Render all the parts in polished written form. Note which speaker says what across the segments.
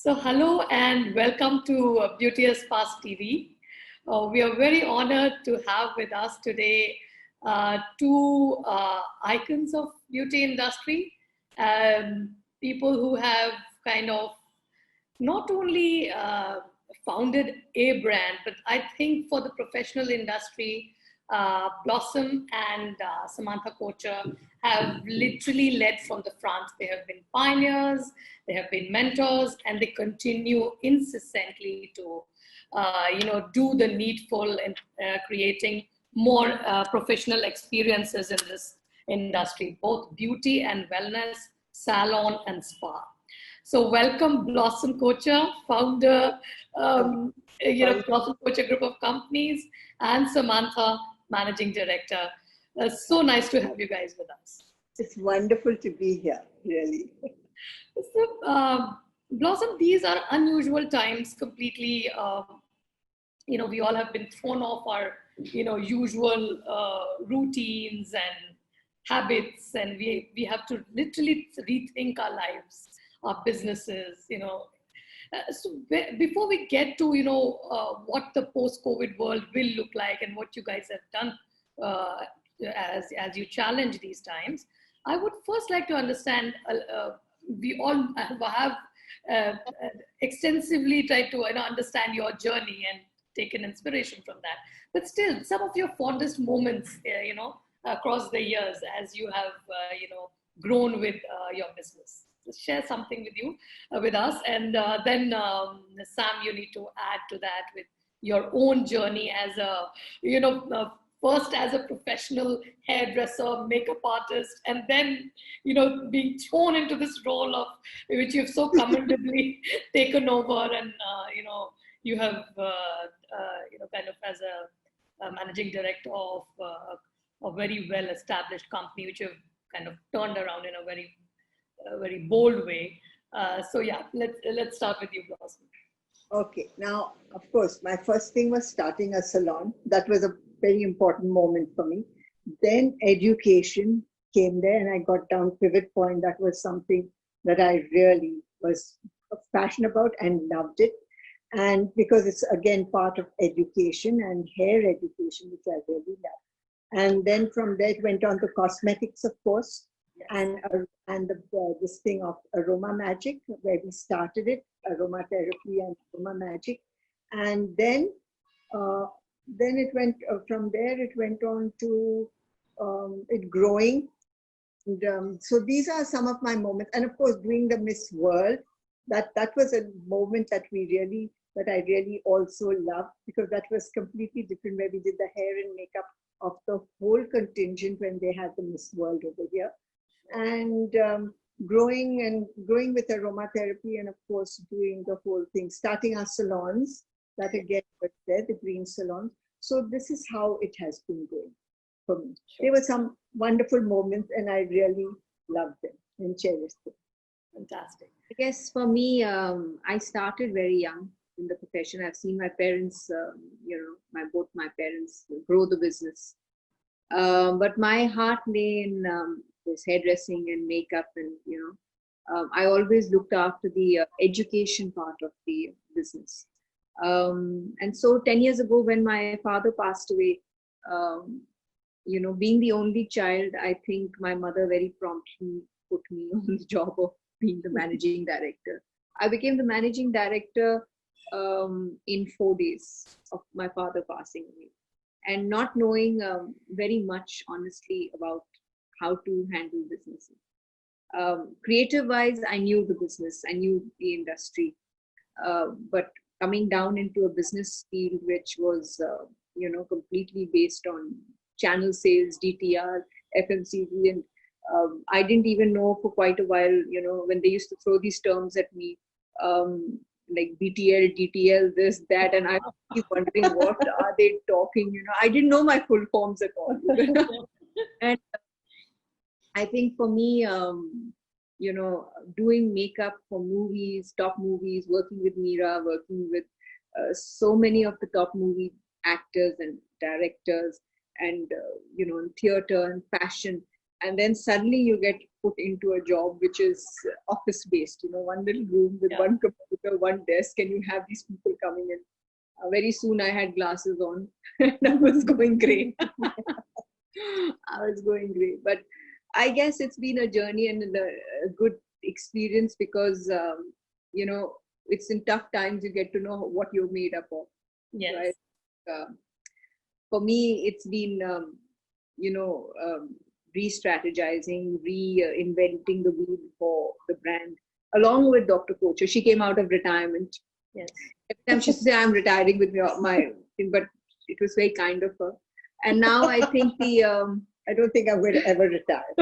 Speaker 1: So, hello and welcome to Beauteous Fast TV. We are very honored to have with us today two icons of beauty industry, people who have kind of not only founded a brand, but I think for the professional industry, Blossom and Samantha Kochhar have literally led from the front. They have been pioneers, they have been mentors, and they continue incessantly to, do the needful in creating more professional experiences in this industry, both beauty and wellness, salon and spa. So welcome Blossom Kochhar, founder, Blossom Kochhar Group of Companies, and Samantha, Managing Director. So nice to have you guys with us.
Speaker 2: It's wonderful to be here, really.
Speaker 1: So, Blossom, these are unusual times completely. We all have been thrown off our, usual routines and habits, and we have to literally rethink our lives, our businesses, So before we get to, what the post-COVID world will look like and what you guys have done as you challenge these times, I would first like to understand, we all have extensively tried to understand your journey and taken inspiration from that. But still, some of your fondest moments, across the years as you have, grown with your business. Just share something with you, with us, and then Sam, you need to add to that with your own journey as a, first as a professional hairdresser, makeup artist, and then, being thrown into this role of which you've so commendably taken over, and you have, kind of as a managing director of a very well-established company, which you've kind of turned around in a very bold way. So yeah, let's start with you, Blossom.
Speaker 2: Okay, now, of course, my first thing was starting a salon. That was a very important moment for me. Then education came there, and I got down pivot point. That was something that I really was passionate about and loved it. And because it's again part of education and hair education, which I really love. And then from there it went on to cosmetics, of course, yes. and this thing of aroma magic, where we started it, aromatherapy and aroma magic, and then it went from there. It went on to it growing. And, so these are some of my moments, and of course, doing the Miss World. That was a moment that I really also loved, because that was completely different, where we did the hair and makeup of the whole contingent when they had the Miss World over here, and growing with aromatherapy, and of course doing the whole thing, starting our salons. That again was there, the green salons. So this is how it has been going for me. Sure. There were some wonderful moments, and I really loved them and cherished them.
Speaker 1: Fantastic.
Speaker 3: I guess for me, I started very young in the profession. I've seen my parents, both my parents grow the business. But my heart lay in this hairdressing and makeup, and I always looked after the education part of the business. And so 10 years ago, when my father passed away, being the only child, I think my mother very promptly put me on the job of being the managing director. I became the managing director in 4 days of my father passing away, and not knowing very much, honestly, about how to handle businesses. Creative wise, I knew the business, I knew the industry, but coming down into a business field which was completely based on channel sales, DTR, FMCG, and I didn't even know for quite a while, when they used to throw these terms at me, like BTL, DTL, this, that, and I keep wondering what are they talking, I didn't know my full forms at all. And I think for me, doing makeup for movies, top movies, working with Meera, working with so many of the top movie actors and directors, and in theater and fashion, And then suddenly you get put into a job which is office based, one little room with one computer, one desk, and you have these people coming in. Very soon I had glasses on and I was going great. I was going great. But I guess it's been a journey and a good experience because, it's in tough times you get to know what you're made up of.
Speaker 1: Yes.
Speaker 3: Right? For me, it's been, re-strategizing, reinventing the wheel for the brand, along with Dr. Kochhar. She came out of retirement.
Speaker 1: Yes.
Speaker 3: Every time she said, I'm retiring with my thing, but it was very kind of her. And now I think
Speaker 2: I don't think I will ever retire.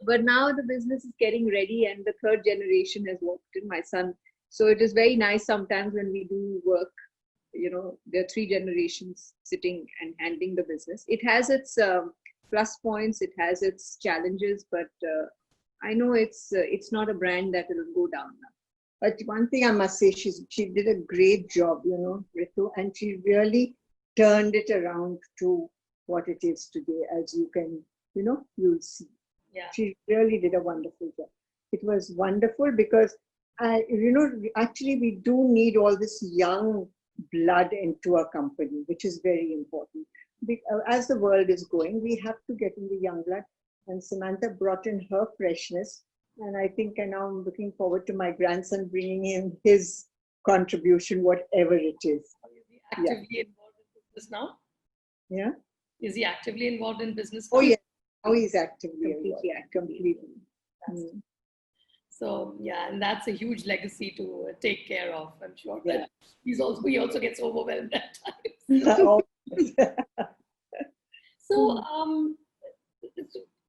Speaker 3: But now the business is getting ready and the third generation has walked in, my son. So it is very nice sometimes when we do work, there are 3 generations sitting and handling the business. It has its plus points, it has its challenges, but I know it's not a brand that will go down now.
Speaker 2: But one thing I must say, she did a great job, Ritu, and she really turned it around to what it is today, as you can, you'll see.
Speaker 1: Yeah.
Speaker 2: She really did a wonderful job. It was wonderful because, actually we do need all this young blood into our company, which is very important. As the world is going, we have to get in the young blood. And Samantha brought in her freshness. And I think now I'm looking forward to my grandson bringing in his contribution, whatever it is.
Speaker 1: Is he actively involved in business now?
Speaker 2: Yeah.
Speaker 1: Is he actively involved in business
Speaker 2: now?
Speaker 1: now?
Speaker 2: Yeah. Oh, he's actively involved. Completely.
Speaker 1: So yeah, and that's a huge legacy to take care of. I'm sure
Speaker 2: Yeah.
Speaker 1: that he also gets overwhelmed at times. So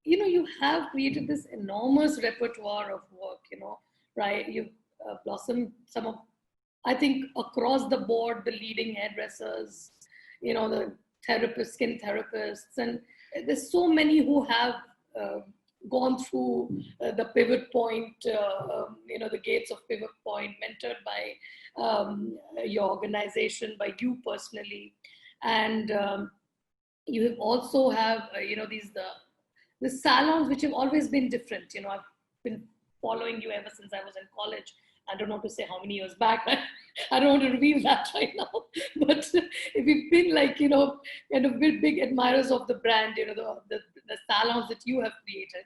Speaker 1: you have created this enormous repertoire of work. Right? You've blossomed some of, I think, across the board, the leading hairdressers, the therapists, skin therapists, and there's so many who have gone through the pivot point, the gates of pivot point, mentored by your organization, by you personally, and you have also have the salons which have always been different. I've been following you ever since I was in college. I don't know to say how many years back. I don't want to reveal that right now. But we've been kind of big admirers of the brand, the salons that you have created.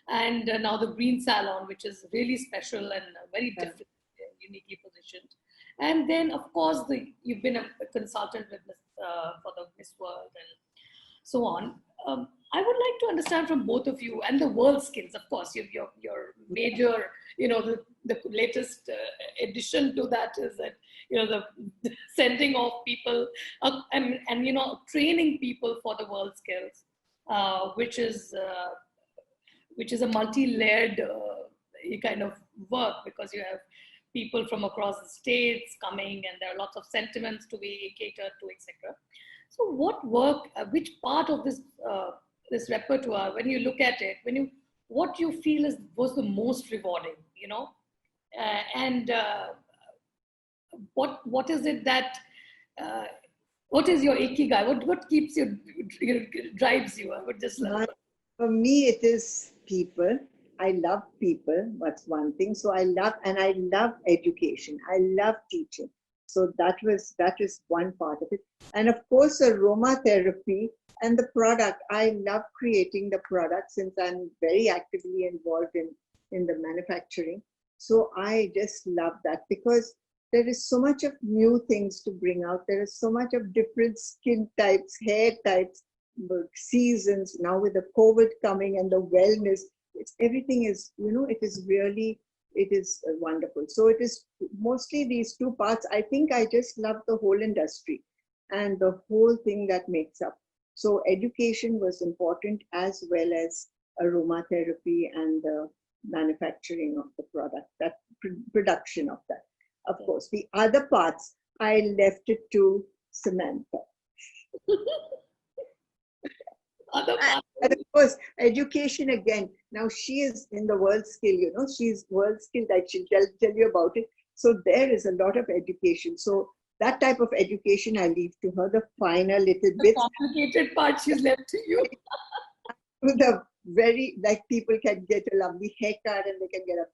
Speaker 1: And now the Green Salon, which is really special and very different, uniquely positioned. And then, of course, you've been a consultant with for the Miss World and so on. I would like to understand from both of you, and the world skills, of course, your major, the latest addition to that is that, the sending of people and training people for the world skills, which is a multi-layered kind of work, because you have people from across the states coming, and there are lots of sentiments to be catered to, etc. So what work, which part of this repertoire, when you look at it, what you feel was the most rewarding, and what is it that, what is your ikigai? What keeps you, drives you? I would just love.
Speaker 2: For me, it is people. I love people. That's one thing. So I love education. I love teaching. So that is one part of it. And of course, aromatherapy and the product. I love creating the product since I'm very actively involved in the manufacturing. So I just love that, because there is so much of new things to bring out. There is so much of different skin types, hair types, seasons. Now with the COVID coming and the wellness, everything is, it is wonderful. So it is mostly these two parts. I think I just love the whole industry and the whole thing that makes up. So education was important, as well as aromatherapy and the manufacturing of the product, that production of that. Of course, the other parts, I left it to Samantha. And of course, education again. Now she is in the world skill, she's world skilled. I should tell you about it. So there is a lot of education. So that type of education I leave to her. The final little bits.
Speaker 1: The complicated part she's left to you.
Speaker 2: the very, like people can get a lovely haircut and they can get a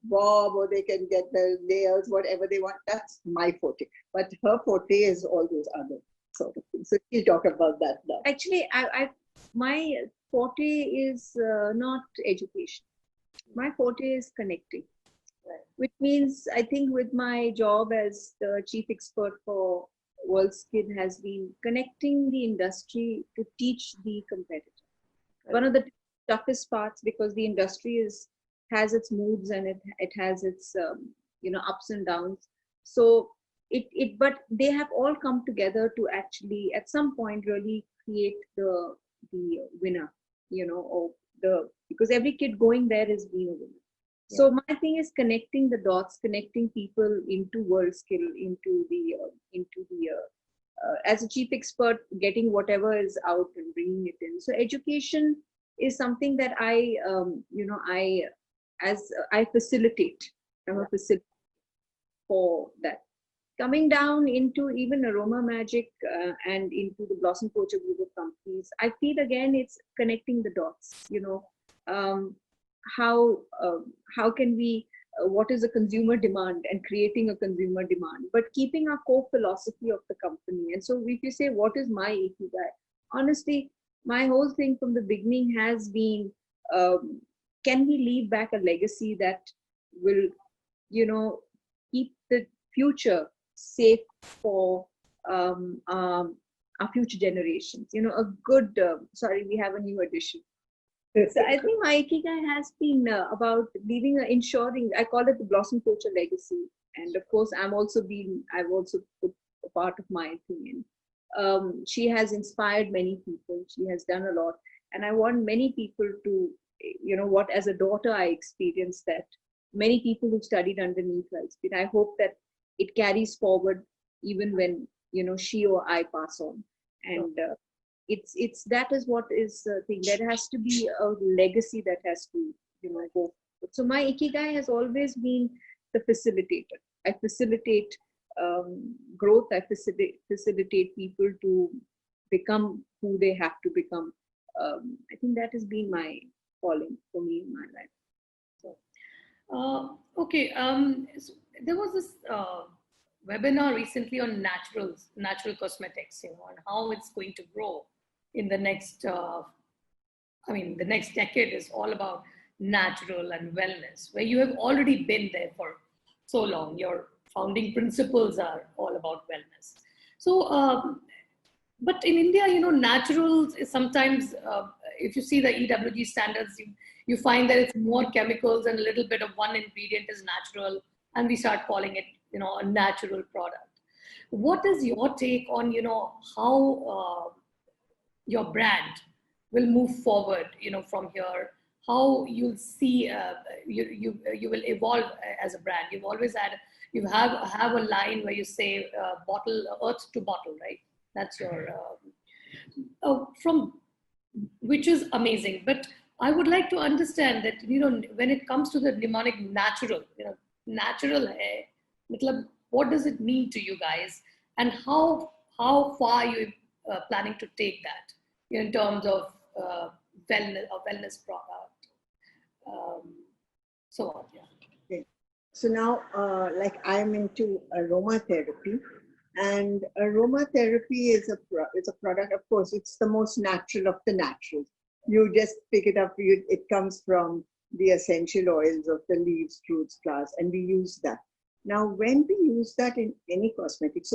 Speaker 2: bob or they can get the nails, whatever they want. That's my forte. But her forte is all those other sort of things. So we'll talk about that now.
Speaker 3: Actually, my forte is not education. My forte is connecting, which means I think with my job as the chief expert for World Skin has been connecting the industry to teach the competitor. One of the toughest parts, because the industry has its moods and it has its ups and downs. So but they have all come together to actually at some point really create the winner, or because every kid going there is being a winner. Yeah. So my thing is connecting the dots, connecting people into world skill, into the as a chief expert, getting whatever is out and bringing it in. So education is something that I facilitate. I'm a facilitator for that. Coming down into even Aroma Magic and into the Blossom Kochhar group of companies, I feel again it's connecting the dots. How can we? What is a consumer demand and creating a consumer demand, but keeping our core philosophy of the company. And so, if you say what is my ikigai, honestly, my whole thing from the beginning has been: can we leave back a legacy that will, keep the future safe for our future generations. A good. Sorry, we have a new addition. So I think my ikigai has been about ensuring. I call it the Blossom Kochhar legacy, and of course, I've also put a part of my thing in. She has inspired many people. She has done a lot, and I want many people to, what as a daughter I experienced that many people who studied underneath her. I hope that it carries forward even when she or I pass on, and it's that is what is the thing. There has to be a legacy that has to go. So my ikigai has always been the facilitator. I facilitate growth. I facilitate people to become who they have to become. I think that has been my calling for me in my life.
Speaker 1: So, okay. So there was this webinar recently on natural cosmetics, and how it's going to grow in the next. The next decade is all about natural and wellness, where you have already been there for so long. Your founding principles are all about wellness. So, but in India, naturals is sometimes, if you see the EWG standards, you find that it's more chemicals and a little bit of one ingredient is natural, and we start calling it, a natural product. What is your take on, how your brand will move forward, from here? How you'll see you will evolve as a brand. You have a line where you say bottle earth to bottle, right? That's your from which is amazing. But I would like to understand that when it comes to the mnemonic natural, natural hai, matlab, what does it mean to you guys, and how far you planning to take that in terms of wellness product, so on. Yeah.
Speaker 2: Okay. So now, like I'm into aromatherapy, and aromatherapy is a product. Of course, it's the most natural of the naturals. You just pick it up. It comes from the essential oils of the leaves, fruits, flowers, and we use that. Now, when we use that in any cosmetic,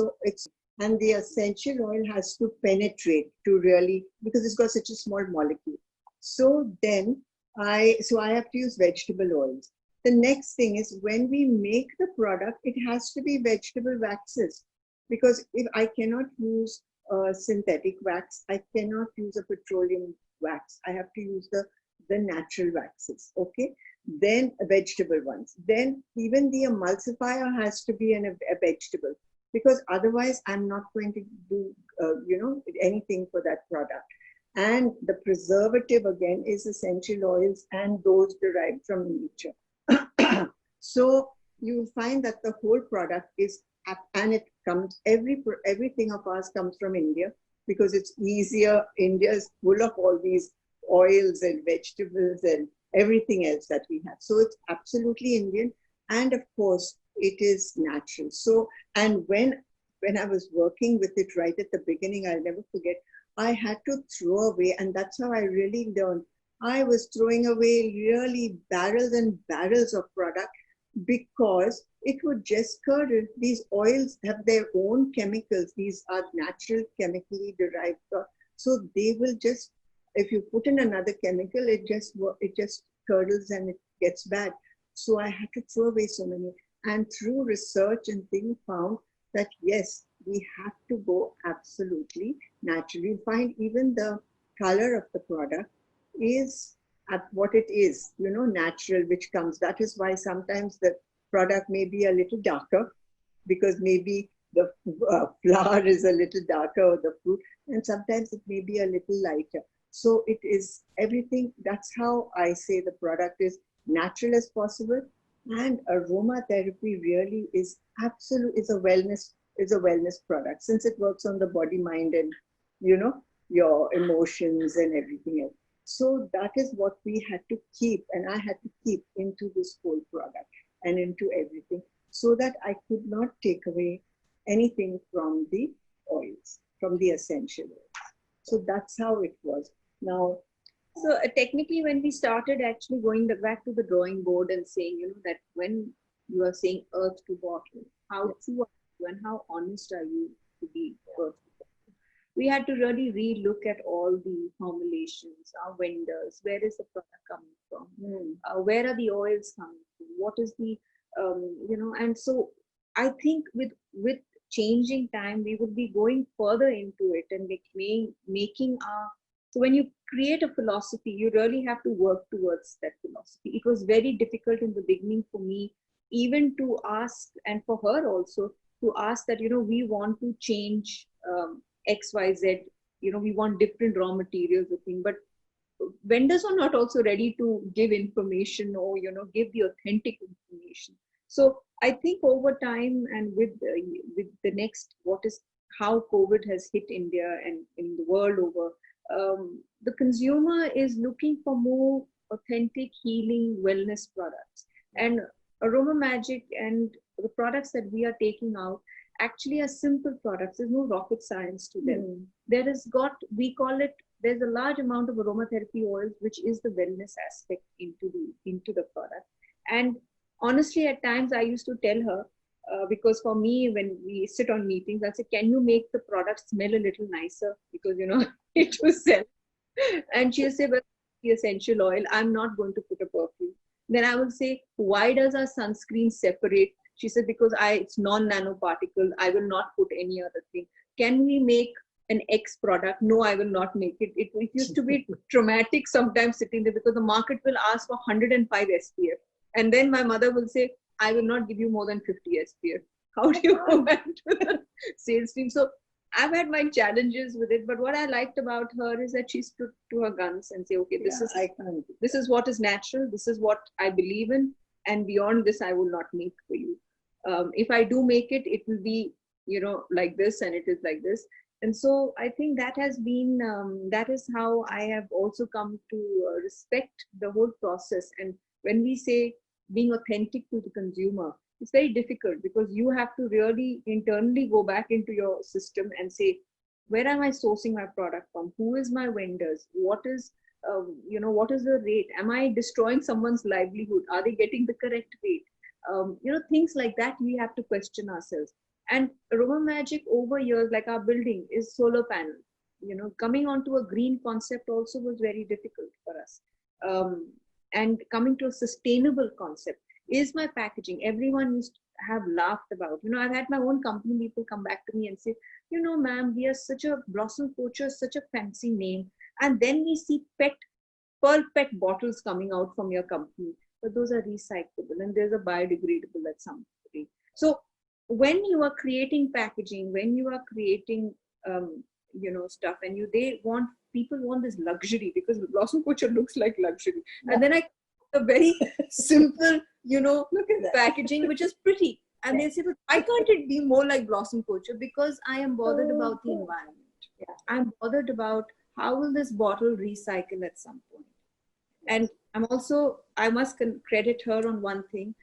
Speaker 2: and the essential oil has to penetrate to really, because it's got such a small molecule. So then I have to use vegetable oils. The next thing is when we make the product, it has to be vegetable waxes, because if I cannot use synthetic wax, I cannot use a petroleum wax. I have to use the natural waxes. Okay. Then vegetable ones. Then even the emulsifier has to be a vegetable, because otherwise I'm not going to do anything for that product. And the preservative again is essential oils and those derived from nature. So you find that the whole product is, and it comes, everything of ours comes from India, because it's easier. India is full of all these oils and vegetables and everything else that we have. So it's absolutely Indian. And of course, it is natural. So, and when I was working with it right at the beginning, I'll never forget, I had to throw away, and that's how I really learned. I was throwing away really barrels and barrels of product because it would just curdle. These oils have their own chemicals. These are natural, chemically derived. So they will just, if you put in another chemical, it just curdles and it gets bad. So I had to throw away so many. And through research and things, found that yes, we have to go absolutely natural. You find even the color of the product is at what it is, natural, which comes. That is why sometimes the product may be a little darker, because maybe the flower is a little darker, or the fruit, and sometimes it may be a little lighter. So it is everything. That's how I say the product is natural as possible. And aromatherapy really is a wellness product, since it works on the body, mind, and your emotions and everything else. So that is what we had to keep, and I had to keep into this whole product and into everything, so that I could not take away anything from the oils, from the essential oils. So that's how it was. Now,
Speaker 3: so technically, when we started actually going back to the drawing board and saying, that when you are saying earth to bottle, how true are you and how honest are you to be earth to bottle? We had to really re-look at all the formulations, our vendors, where is the product coming from, where are the oils coming from, what is the, and so I think with changing time, we would be going further into it and making our. So when you create a philosophy, you really have to work towards that philosophy. It was very difficult in the beginning for me, even to ask, and for her also, to ask that, we want to change X, Y, Z, we want different raw materials, but vendors are not also ready to give information or, give the authentic information. So I think over time, and with the next, how COVID has hit India and in the world over, the consumer is looking for more authentic healing wellness products, and Aroma Magic and the products that we are taking out actually are simple products. There's no rocket science to them. There's a large amount of aromatherapy oils, which is the wellness aspect into the product. And honestly, at times I used to tell her, because for me, when we sit on meetings, I say, can you make the product smell a little nicer? Because, it was sell. And she'll say, well, the essential oil, I'm not going to put a perfume. Then I will say, why does our sunscreen separate? She said, because it's non-nanoparticle. I will not put any other thing. Can we make an X product? No, I will not make it. It used to be traumatic sometimes sitting there, because the market will ask for 105 SPF. And then my mother will say, I will not give you more than 50 SPF. How do you go back to the sales team? So I've had my challenges with it, but what I liked about her is that she stood to her guns and say, okay, this is what is natural. This is what I believe in. And beyond this, I will not make for you. If I do make it, it will be, like this, and it is like this. And so I think that has been, that is how I have also come to respect the whole process. And when we say being authentic to the consumer, it's very difficult, because you have to really internally go back into your system and say, where am I sourcing my product from? Who is my vendors? What is, what is the rate? Am I destroying someone's livelihood? Are they getting the correct rate? Things like that we have to question ourselves. And Aroma Magic over years, like our building is solar panel, coming onto a green concept also was very difficult for us. And coming to a sustainable concept is my packaging. Everyone used to have laughed about, I've had my own company people come back to me and say, ma'am, we are such a Blossom Kochhar, such a fancy name. And then we see pearl pet bottles coming out from your company, but those are recyclable and there's a biodegradable at some point. So when you are creating packaging, when you are creating, stuff, and people want this luxury, because Blossom Kochhar looks like luxury. Yeah. And then a very simple, packaging, which is pretty. And they say, but why can't it be more like Blossom Kochhar? Because I am bothered about the environment. Yeah. I'm bothered about how will this bottle recycle at some point? And I must credit her on one thing.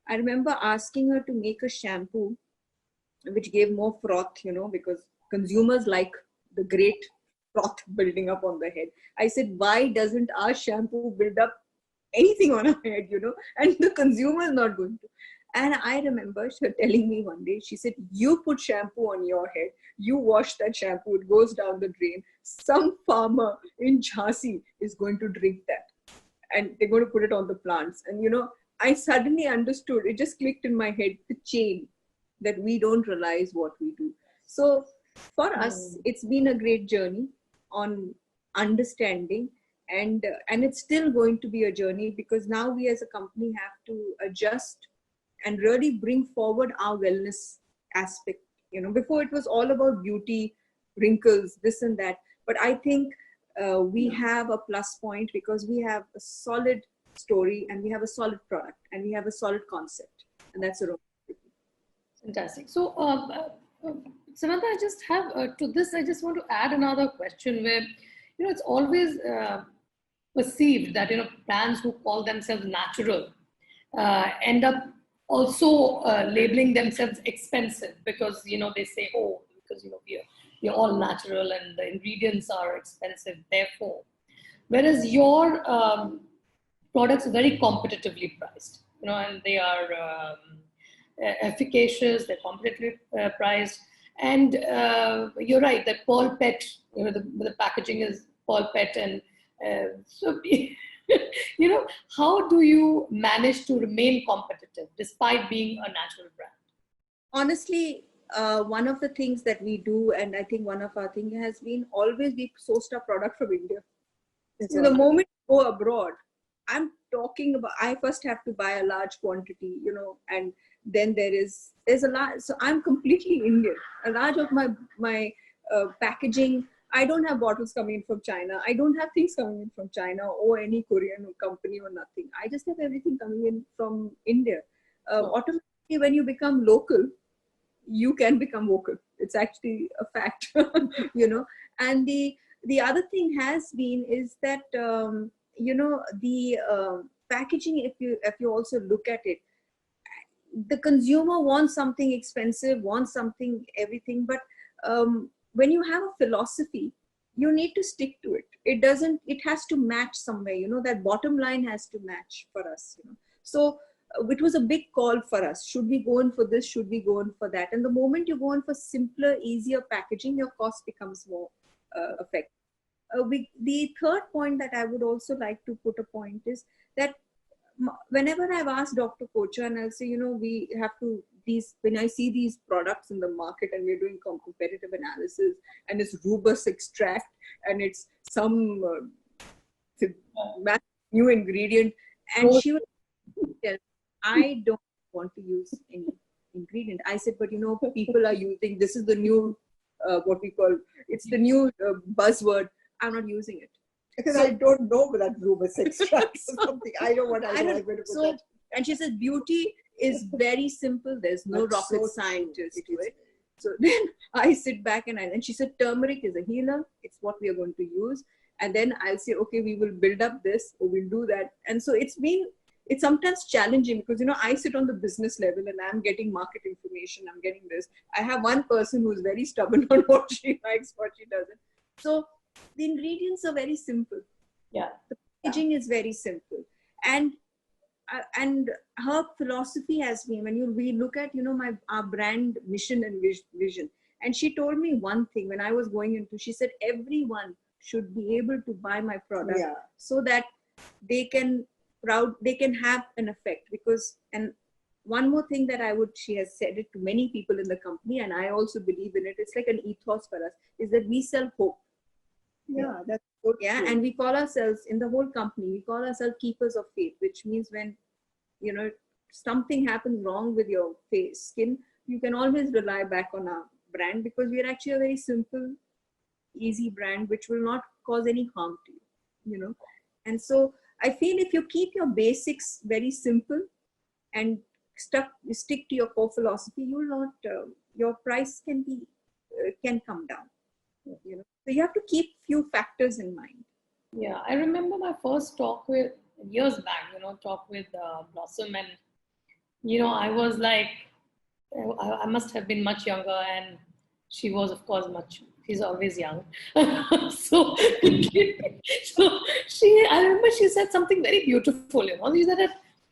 Speaker 3: I remember asking her to make a shampoo which gave more froth, because consumers like the great froth building up on the head. I said, why doesn't our shampoo build up anything on our head, and the consumer is not going to. And I remember her telling me one day, she said, you put shampoo on your head, you wash that shampoo, it goes down the drain. Some farmer in Jhansi is going to drink that and they're going to put it on the plants. And, I suddenly understood, it just clicked in my head, the chain, that we don't realize what we do. So for us, it's been a great journey on understanding, and it's still going to be a journey, because now we as a company have to adjust and really bring forward our wellness aspect. Before it was all about beauty, wrinkles, this and that. But I think we have a plus point, because we have a solid story, and we have a solid product, and we have a solid concept, and that's Aromatherapy.
Speaker 1: Fantastic. So, Samantha, I just have to this, I just want to add another question where, it's always perceived that, brands who call themselves natural end up also labeling themselves expensive, because, they say, oh, because, we're all natural and the ingredients are expensive, therefore. Whereas your products are very competitively priced, and they are efficacious, they're competitively priced. And you're right, that Pearl Pet, the packaging is Pearl Pet. And so, how do you manage to remain competitive despite being a natural brand?
Speaker 3: Honestly, one of the things that we do, and I think one of our things has been, always we sourced our product from India. So the moment you go abroad, I'm talking about, I first have to buy a large quantity, and then there's a large, so I'm completely Indian. A large of my packaging, I don't have bottles coming in from China. I don't have things coming in from China or any Korean company or nothing. I just have everything coming in from India. Automatically, when you become local, you can become vocal. It's actually a fact, And the other thing has been is that, the packaging, if you also look at it, the consumer wants something expensive, wants something everything, but when you have a philosophy, you need to stick to it. It has to match somewhere, that bottom line has to match for us, So it was a big call for us. Should we go in for this? Should we go in for that? And the moment you go in for simpler, easier packaging, your cost becomes more effective. The third point that I would also like to put a point is that whenever I've asked Dr. Kochhar, and I'll say, we have to, when I see these products in the market and we're doing competitive analysis, and it's rubus extract, and it's some new ingredient, and she would tell, I don't want to use any ingredient. I said, but people are using, this is the new, what we call, it's the new buzzword. I'm not using it.
Speaker 2: Because I don't know that rubus extract or something. I know what I'm going to put that.
Speaker 3: And she says, beauty is very simple. There's no rocket scientist to it. So then I sit back and she said, turmeric is a healer. It's what we are going to use. And then I'll say, okay, we will build up this, or we'll do that. And so it's sometimes challenging, because, I sit on the business level and I'm getting market information. I'm getting this. I have one person who's very stubborn on what she likes, what she doesn't. So the ingredients are very simple.
Speaker 1: Yeah.
Speaker 3: The packaging is very simple. And her philosophy has been, when we look at, our brand mission and vision. And she told me one thing when I was going into, she said, everyone should be able to buy my product so that they can have an effect. Because, and one more thing that she has said it to many people in the company, and I also believe in it, it's like an ethos for us, is that we sell hope.
Speaker 2: Yeah, that's good.
Speaker 3: Yeah, and we call ourselves, in the whole company, we call ourselves keepers of faith, which means when, something happens wrong with your skin, you can always rely back on our brand, because we are actually a very simple, easy brand, which will not cause any harm to you, And so I feel if you keep your basics very simple and stick to your core philosophy, you will not, your price can come down. So you have to keep few factors in mind.
Speaker 1: Yeah, I remember my first talk with, years back, talk with Blossom, and I was like, I must have been much younger, and she was, of course, she's always young. so, so I remember she said something very beautiful, she said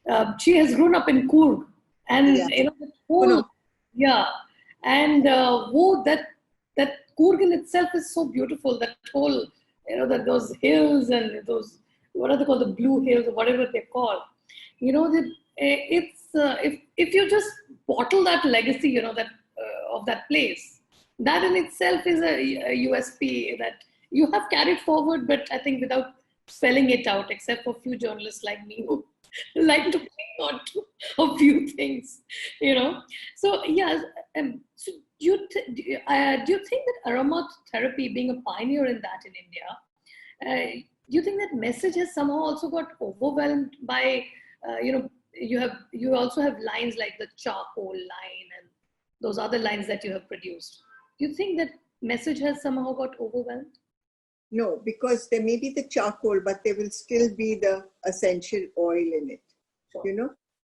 Speaker 1: that she has grown up in Coorg, and,
Speaker 2: Yeah.
Speaker 1: the whole, yeah, and that Coorg in itself is so beautiful, that whole, those hills and those, what are they called, the blue hills or whatever they're called, that it's, if you just bottle that legacy, that of that place, that in itself is a USP that you have carried forward, but I think without spelling it out, except for a few journalists like me who like to cling on to a few things, So yeah, so do you think that aromatherapy, being a pioneer in that in India, do you think that message has somehow also got overwhelmed by, you also have lines like the charcoal line and those other lines that you have produced. Do you think that message has somehow got overwhelmed?
Speaker 2: No, because there may be the charcoal, but there will still be the essential oil in it,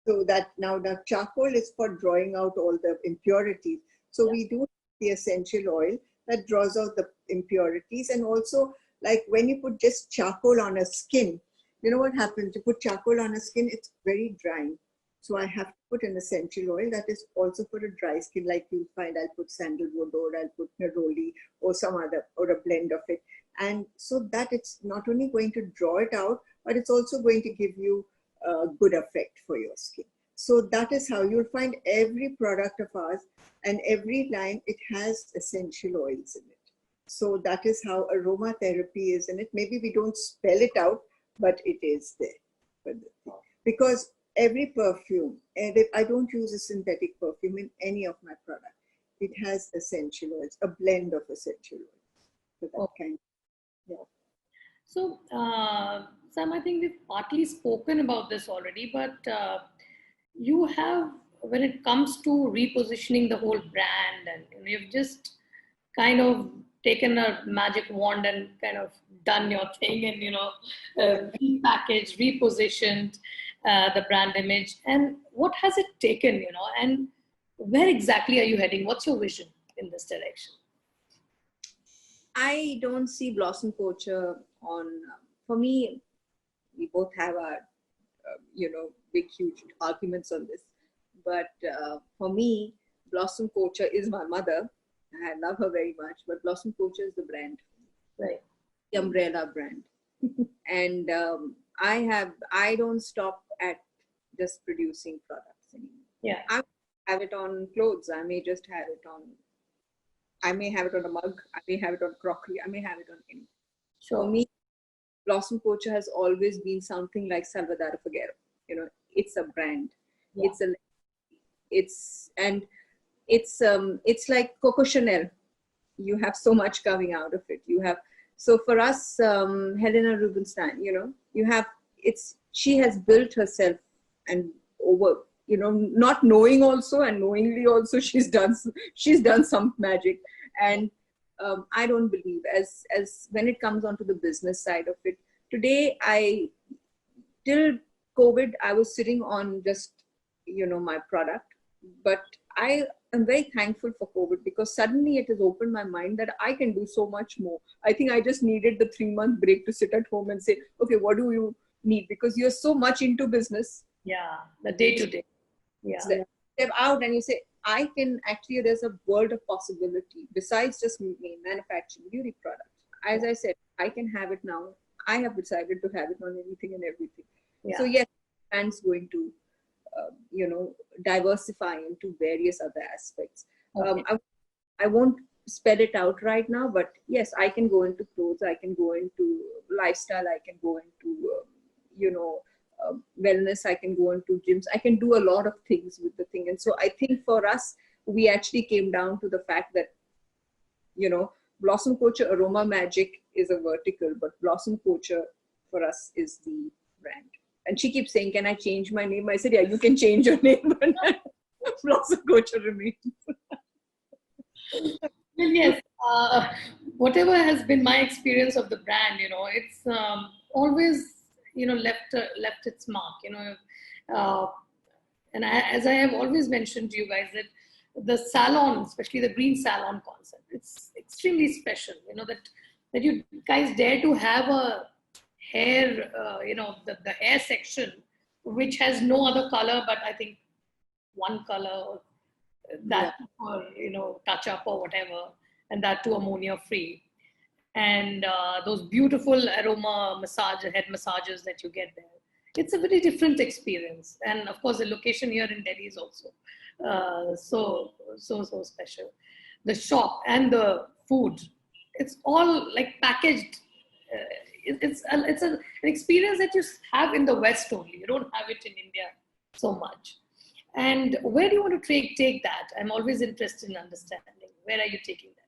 Speaker 2: So that now the charcoal is for drawing out all the impurities. So we do the essential oil that draws out the impurities. And also, like when you put just charcoal on a skin, you know what happens? You put charcoal on a skin, it's very drying. So I have to put an essential oil that is also for a dry skin. Like you find, I'll put sandalwood, or I'll put neroli, or some other, or a blend of it. And so that it's not only going to draw it out, but it's also going to give you a good effect for your skin. So that is how you'll find every product of ours and every line, it has essential oils in it. So that is how aromatherapy is in it. Maybe we don't spell it out, but it is there. Because every perfume, and I don't use a synthetic perfume in any of my products. It has essential oils, a blend of essential oils. So that kind. Yeah.
Speaker 1: So, Sam, I think we've partly spoken about this already, but you have, when it comes to repositioning the whole brand, and you've just kind of taken a magic wand and kind of done your thing, and repackaged, repositioned the brand image. And what has it taken, and where exactly are you heading? What's your vision in this direction?
Speaker 3: I don't see Blossom Kochhar on, for me, we both have our, big, huge arguments on this. But for me, Blossom Kochhar is my mother. I love her very much, but Blossom Kochhar is the brand.
Speaker 1: Right.
Speaker 3: The umbrella brand. And I don't stop at just producing products anymore.
Speaker 1: Yeah.
Speaker 3: I have it on clothes. I may just have it on, I may have it on a mug. I may have it on crockery. I may have it on anything.
Speaker 1: Sure.
Speaker 3: For me, Blossom Kochhar has always been something like Salvador Figueroa. It's a brand. Yeah. It's like Coco Chanel. You have so much coming out of it. So for us, Helena Rubinstein, she has built herself, and over, not knowing also and knowingly also, she's done some magic. And I don't believe, as when it comes onto the business side of it, today, till COVID, I was sitting on just, my product, but I am very thankful for COVID, because suddenly it has opened my mind that I can do so much more. I think I just needed the 3-month break to sit at home and say, okay, what do you need? Because you're so much into business.
Speaker 1: Yeah, the day-to-day. Yeah.
Speaker 3: Step out and you say, I can actually, there's a world of possibility besides just manufacturing beauty products. As I said, I can have it now. I have decided to have it on anything and everything. Yeah. So yes, brand's going to, diversify into various other aspects. Okay. I won't spell it out right now, but yes, I can go into clothes, I can go into lifestyle, I can go into, wellness, I can go into gyms, I can do a lot of things with the thing. And so I think for us, we actually came down to the fact that, Blossom Kochhar Aroma Magic is a vertical, but Blossom Kochhar for us is the brand. And she keeps saying, can I change my name? I said, yeah, you can change your name, but Blossom Kochhar remains.
Speaker 1: Well, yes, whatever has been my experience of the brand, it's always, left its mark, uh, and as I have always mentioned to you guys, that the salon, especially the green salon concept, it's extremely special. That you guys dare to have a hair, the hair section, which has no other color, but I think one color, that or touch up or whatever, and that too ammonia free, and those beautiful aroma head massages that you get there. It's a very different experience, and of course the location here in Delhi is also so special. The shop and the food, it's all like packaged. It's an experience that you have in the West only. You don't have it in India so much. And where do you want to take that? I'm always interested in understanding. Where are you taking that?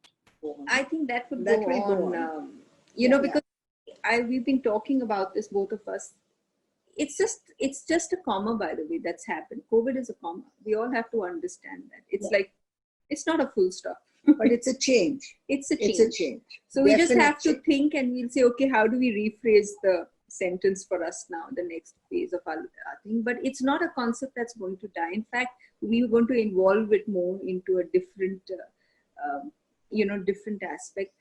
Speaker 3: I think that would go on. Because we've been talking about this, both of us. It's just a comma, by the way, that's happened. COVID is a comma. We all have to understand that. It's like, it's not a full stop.
Speaker 2: But it's a change.
Speaker 3: It's a change.
Speaker 2: It's a change.
Speaker 3: So we just have to think, and we'll say, okay, how do we rephrase the sentence for us now, the next phase of our thing? But it's not a concept that's going to die. In fact, we are going to involve it more into a different, different aspect.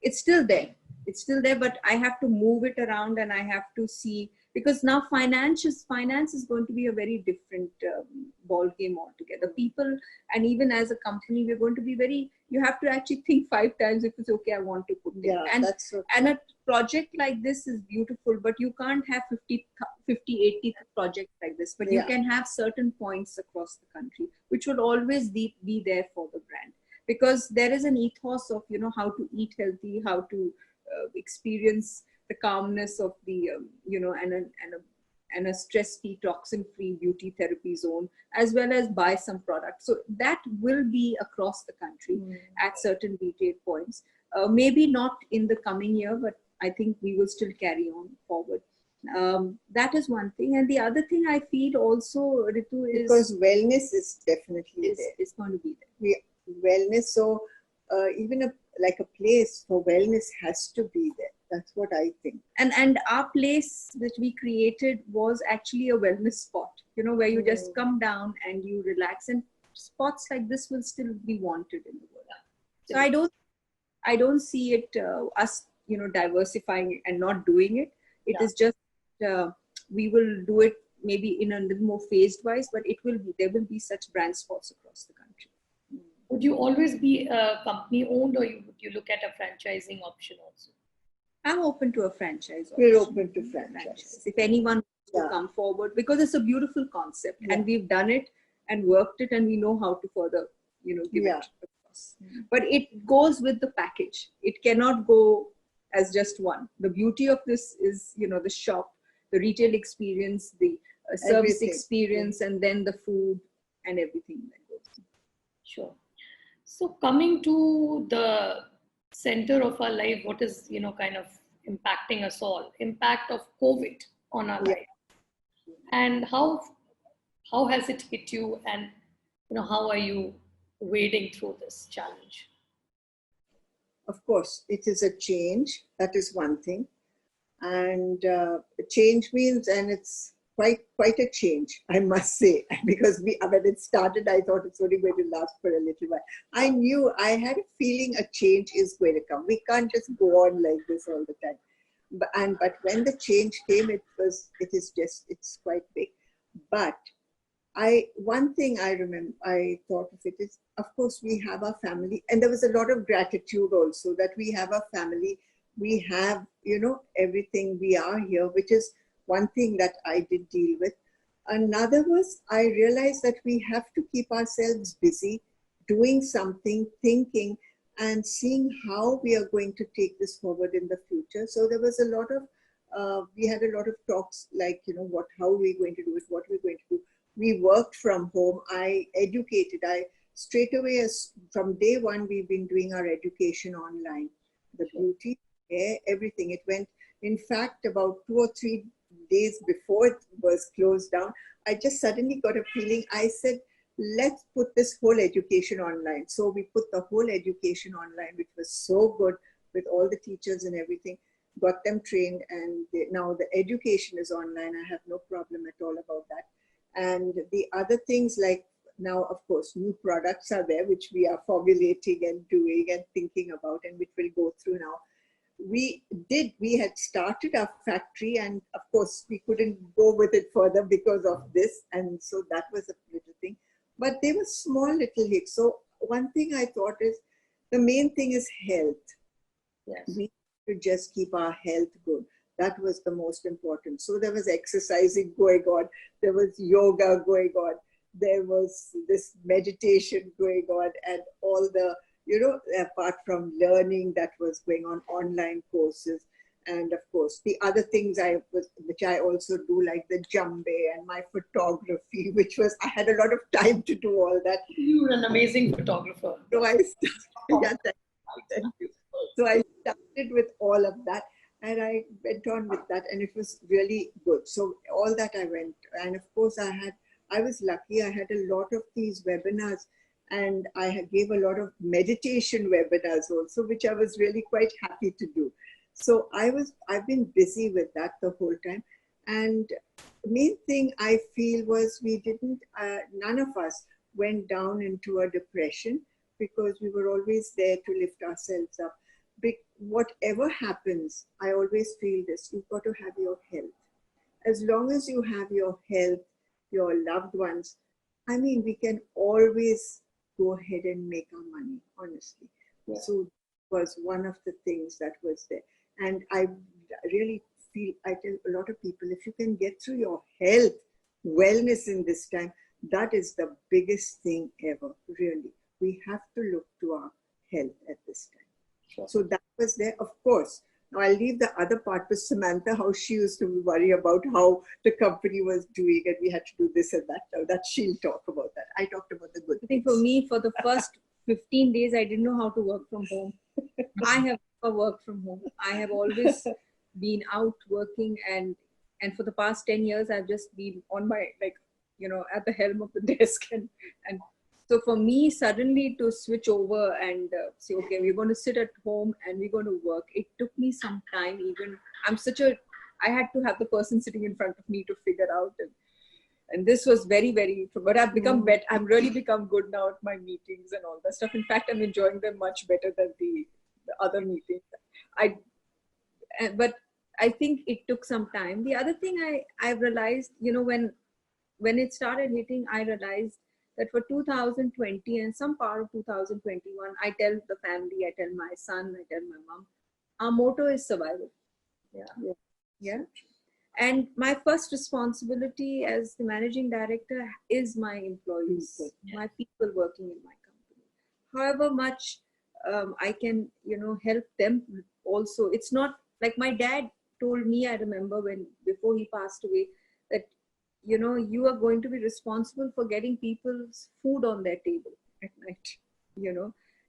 Speaker 3: It's still there. It's still there, but I have to move it around, and I have to see, because now finance is going to be a very different ball game altogether. People, and even as a company, we're going to be you have to actually think 5 times if it's okay, I want to put it. And a project like this is beautiful, but you can't have 50, 80 projects like this, but you can have certain points across the country, which will always be there for the brand. Because there is an ethos of, how to eat healthy, how to experience the calmness of the, and a stress-free, toxin-free beauty therapy zone, as well as buy some products. So that will be across the country at certain retail points. Maybe not in the coming year, but I think we will still carry on forward. That is one thing. And the other thing I feel also, Ritu, is...
Speaker 2: Because wellness is definitely there.
Speaker 3: It's going to be there.
Speaker 2: Wellness, so even like a place for wellness has to be there. That's what I think.
Speaker 3: And our place that we created was actually a wellness spot, where you just come down and you relax. And spots like this will still be wanted in the world. So I don't see it us diversifying and not doing it. It is just we will do it maybe in a little more phased wise, but there will be such brand spots across the country.
Speaker 1: Would you always be company owned, or would you look at a franchising option also?
Speaker 3: I'm open to a franchise option.
Speaker 2: We're open to franchise.
Speaker 3: If anyone wants to come forward, because it's a beautiful concept and we've done it and worked it, and we know how to further, give it across. But it goes with the package. It cannot go as just one. The beauty of this is, the shop, the retail experience, the service experience, and then the food and everything that goes.
Speaker 1: Sure. So coming to the center of our life, what is, kind of impacting us all, impact of COVID on our life, and how has it hit you, and, how are you wading through this challenge?
Speaker 2: Of course, it is a change. That is one thing. And change means, and it's quite a change, I must say, because when it started, I thought it's only going to last for a little while. I had a feeling a change is going to come. We can't just go on like this all the time. But when the change came, it's quite big. But one thing I remember, I thought of it is, of course, we have our family, and there was a lot of gratitude also that we have our family, we have, everything, we are here, which is one thing that I did deal with. Another was, I realized that we have to keep ourselves busy, doing something, thinking, and seeing how we are going to take this forward in the future. So there was a lot of, we had a lot of talks like, how are we going to do it, what we're going to do. We worked from home. I educated. Straight away, from day one, we've been doing our education online. The beauty, hair, everything. It went, in fact, about 2 or 3 days before it was closed down, I just suddenly got a feeling. I said, let's put this whole education online. So we put the whole education online, which was so good with all the teachers and everything, got them trained, and now the education is online. I have no problem at all about that. And the other things, like now, of course, new products are there, which we are formulating and doing and thinking about, and which will go through now. We had started our factory, and of course we couldn't go with it further because of this, and so that was a little thing, but they were small little hits. So one thing I thought is, the main thing is health.
Speaker 1: Yes.
Speaker 2: We to just keep our health good. That was the most important. So there was exercising going on, there was yoga going on, there was this meditation going on, and all the, apart from learning that was going on, online courses. And of course, the other things which I also do, like the jambe and my photography, which was, I had a lot of time to do all that.
Speaker 1: You were an amazing photographer.
Speaker 2: So I started, thank you. So I started with all of that, and I went on with that, and it was really good. So all that I went, and of course I was lucky. I had a lot of these webinars, and I gave a lot of meditation webinars also, which I was really quite happy to do. So I've been busy with that the whole time. And the main thing I feel was, none of us went down into a depression, because we were always there to lift ourselves up. Whatever happens, I always feel this: you've got to have your health. As long as you have your health, your loved ones, I mean, we can always go ahead and make our money, honestly. Yeah. So it was one of the things that was there. And I really feel, I tell a lot of people, if you can get through your health, wellness in this time, that is the biggest thing ever, really. We have to look to our health at this time. Sure. So that was there, of course. Now I'll leave the other part to Samantha, how she used to worry about how the company was doing, and we had to do this and that. Now that she'll talk about that. I talked about the good
Speaker 3: I think for me, for the first 15 days, I didn't know how to work from home. I have never worked from home. I have always been out working, and for the past 10 years, I've just been on my, at the helm of the desk. And so for me, suddenly to switch over and say, okay, we're going to sit at home and we're going to work, it took me some time. Even I had to have the person sitting in front of me to figure out. And this was very, very, but I've become better. I've really become good now at my meetings and all that stuff. In fact, I'm enjoying them much better than the other meetings. But I think it took some time. The other thing I've realized, when it started hitting, I realized that for 2020 and some part of 2021, I tell the family, I tell my son, I tell my mom, our motto is survival. Yeah. And my first responsibility as the managing director is my employees, my people working in my company. However much I can, help them also. It's not like my dad told me, I remember before he passed away, that, you are going to be responsible for getting people's food on their table at night,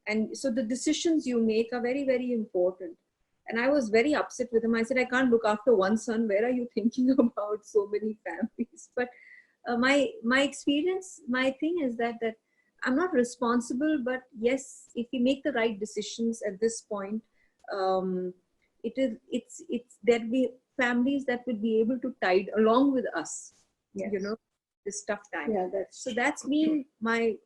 Speaker 3: and so the decisions you make are very, very important. And I was very upset with him. I said, I can't look after one son. Where are you thinking about so many families? But my experience, my thing is that I'm not responsible, but yes, if we make the right decisions at this point, there'll be families that will be able to tide along with us. Yes. This tough time.
Speaker 2: Yeah,
Speaker 3: that's been my,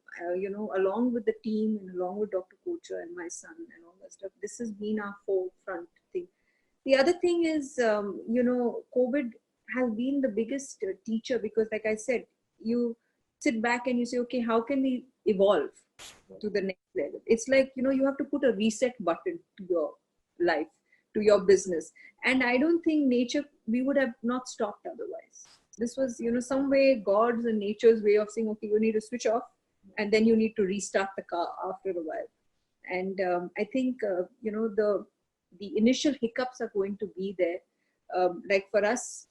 Speaker 3: along with the team and along with Dr. Kochhar and my son and all that stuff, this has been our forefront thing. The other thing is, COVID has been the biggest teacher, because like I said, you sit back and you say, okay, how can we evolve to the next level? It's like, you have to put a reset button to your life, to your business. And I don't think nature, we would have not stopped otherwise. This was, some way God's and nature's way of saying, okay, you need to switch off, and then you need to restart the car after a while. And I think, the initial hiccups are going to be there. Like for us,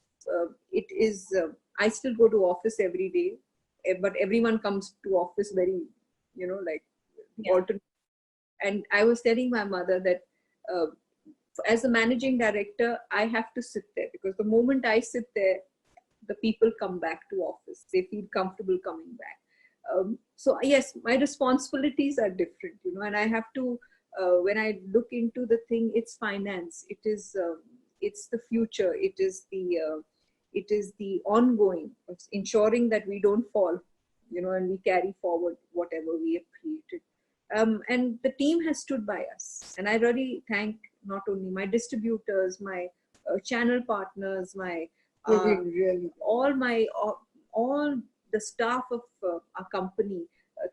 Speaker 3: it is, I still go to office every day, but everyone comes to office very, alternate. And I was telling my mother that as a managing director, I have to sit there, because the moment I sit there, the people come back to office. They feel comfortable coming back. So yes, my responsibilities are different, and I have to, when I look into the thing, it's finance, it's the future, it is the ongoing, it's ensuring that we don't fall, and we carry forward whatever we have created. And the team has stood by us, and I really thank not only my distributors, my channel partners, my
Speaker 2: Really.
Speaker 3: all the staff of our company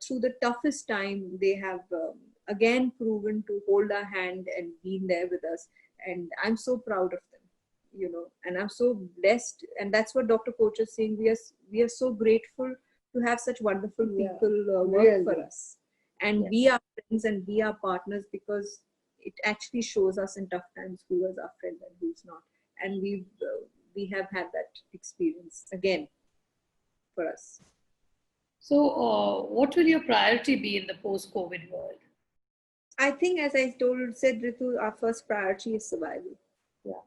Speaker 3: through the toughest time. They have again proven to hold our hand and been there with us, and I'm so proud of them, and I'm so blessed. And that's what Dr. Kochhar is saying. We are so grateful to have such wonderful people work
Speaker 2: really.
Speaker 3: for us and be our friends and be our partners, because it actually shows us in tough times who is our friend and who's not. And we have had that experience again for us.
Speaker 1: So, what will your priority be in the post-COVID world?
Speaker 3: I think, as I said, Ritu, our first priority is survival.
Speaker 2: Yeah.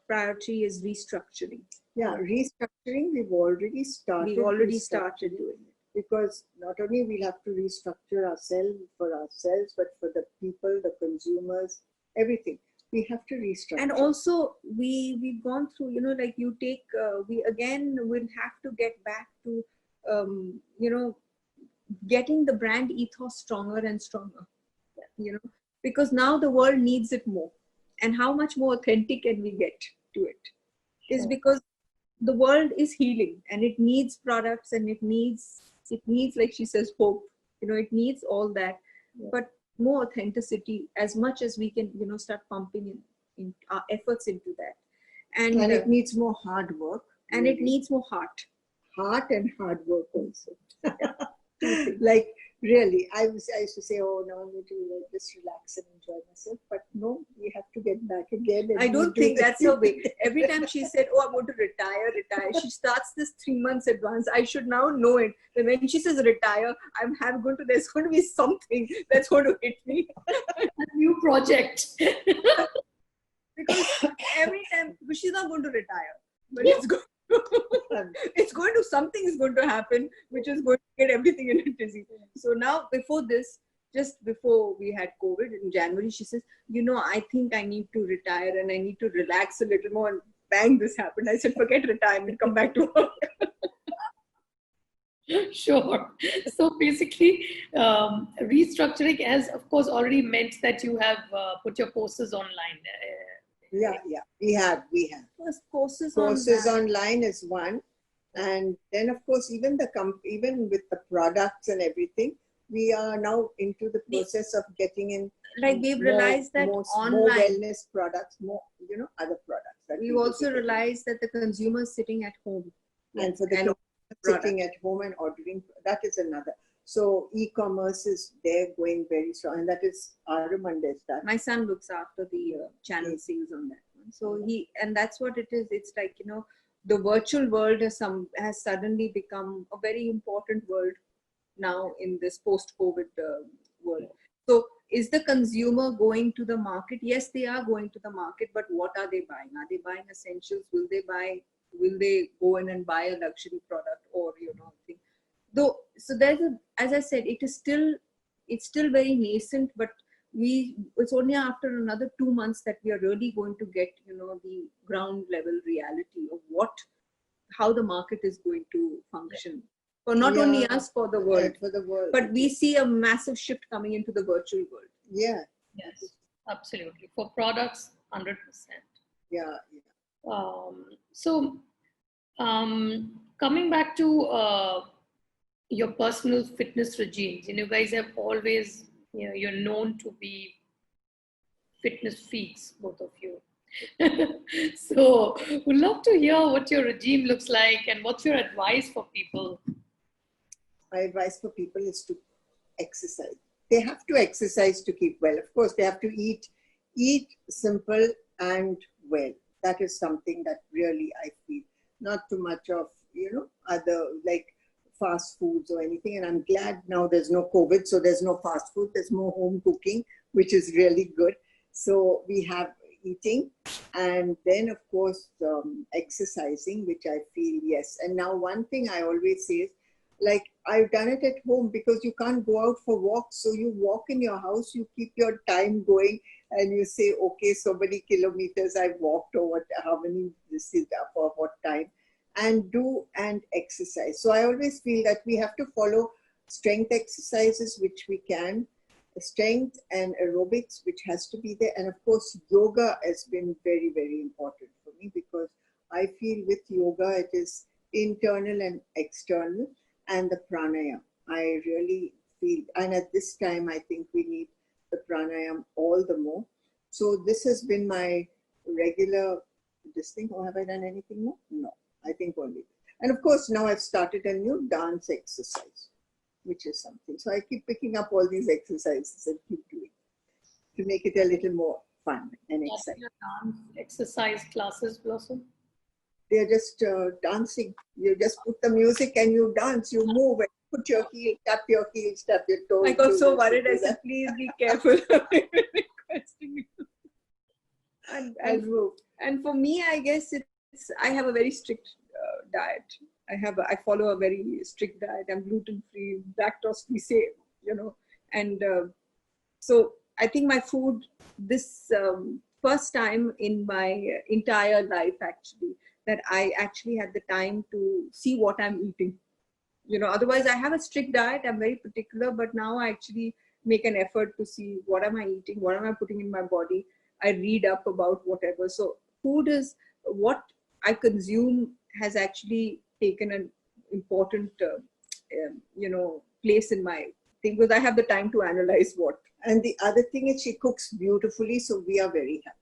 Speaker 3: Priority is restructuring.
Speaker 2: Yeah, restructuring, we've already started.
Speaker 3: Doing it.
Speaker 2: Because not only we'll have to restructure ourselves, but for the people, the consumers, everything. We have to restructure.
Speaker 3: And also, we've gone through, like you take, we again will have to get back to, getting the brand ethos stronger and stronger, because now the world needs it more. And how much more authentic can we get to it? Is because the world is healing and it needs products, and it needs, like she says, hope. It needs all that, but more authenticity, as much as we can, start pumping in our efforts into that.
Speaker 2: And it needs more hard work.
Speaker 3: And it needs more heart.
Speaker 2: Heart and hard work also. Like, really, I used to say, oh, no, I'm going to just relax and enjoy myself. But no, we have to get back again. And
Speaker 3: I don't think that's her way. Every time she said, oh, I'm going to retire, she starts this 3 months advance. I should now know it. That when she says retire, there's going to be something that's going to hit me.
Speaker 1: A new project.
Speaker 3: Because every time, she's not going to retire, but it's going something is going to happen, which is going to get everything in a dizzy. So now, just before we had COVID in January, she says, I think I need to retire and I need to relax a little more, and bang, this happened. I said, forget retirement, come back to work.
Speaker 1: Sure. So basically, restructuring has, of course, already meant that you have put your courses online.
Speaker 2: Yeah, we have.
Speaker 3: First, courses
Speaker 2: online is one, and then of course even with the products and everything, we are now into the process of getting in.
Speaker 3: Like we've realized that online,
Speaker 2: more wellness products, more other products.
Speaker 3: We've also realized that the consumer is sitting at home,
Speaker 2: and for the sitting at home and ordering, that is another. So e-commerce is there going very strong, and that is Aromatherapy.
Speaker 3: My son looks after the channel sales on that one. So and that's what it is. It's like, the virtual world has suddenly become a very important world now in this post-COVID world. So is the consumer going to the market? Yes, they are going to the market, but what are they buying? Are they buying essentials? Will they go in and buy a luxury product, or thing? Though, so as I said, it's still very nascent, but it's only after another 2 months that we are really going to get, the ground level reality of how the market is going to function. For not only us, for the world.
Speaker 2: For the world.
Speaker 3: But we see a massive shift coming into the virtual world.
Speaker 2: Yeah.
Speaker 1: Yes, absolutely. For products, 100%.
Speaker 2: Yeah.
Speaker 1: So, coming back to your personal fitness regimes, you guys have always, you're known to be fitness freaks, both of you. So we'd love to hear what your regime looks like and what's your advice for people.
Speaker 2: My advice for people is to exercise. They have to exercise to keep well. Of course, they have to eat simple and well. That is something that really I feel. Not too much of, other like fast foods or anything. And I'm glad now there's no COVID, so there's no fast food. There's more home cooking, which is really good. So we have eating, and then of course exercising, which I feel, yes. And now one thing I always say is, like, I've done it at home because you can't go out for walks. So you walk in your house, you keep your time going, and you say, okay, so many kilometers I've walked, or what, how many, this is for what time, and do and exercise. So I always feel that we have to follow strength exercises, which we can, strength and aerobics, which has to be there. And of course, yoga has been very, very important for me, because I feel with yoga, it is internal and external, and the pranayam. I really feel, and at this time, I think we need the pranayam all the more. So this has been my regular, this thing. Or have I done anything more? No, I think only. And of course, now I've started a new dance exercise, which is something. So I keep picking up all these exercises and keep doing to make it a little more fun and exciting.
Speaker 1: Dance exercise classes, Blossom?
Speaker 2: They're just dancing. You just put the music and you dance, you move, and put your heel, tap your heels, tap your toes.
Speaker 3: I got so worried. I said, please be careful. Requesting you. And for me, I guess I have a very strict diet. I follow a very strict diet. I'm gluten-free, lactose-free, say, and so I think my food, this first time in my entire life, actually, that I actually had the time to see what I'm eating. Otherwise I have a strict diet. I'm very particular, but now I actually make an effort to see what am I eating, what am I putting in my body. I read up about whatever. So food is what I consume has actually taken an important, place in my thing, because I have the time to analyze what.
Speaker 2: And the other thing is she cooks beautifully, so we are very happy.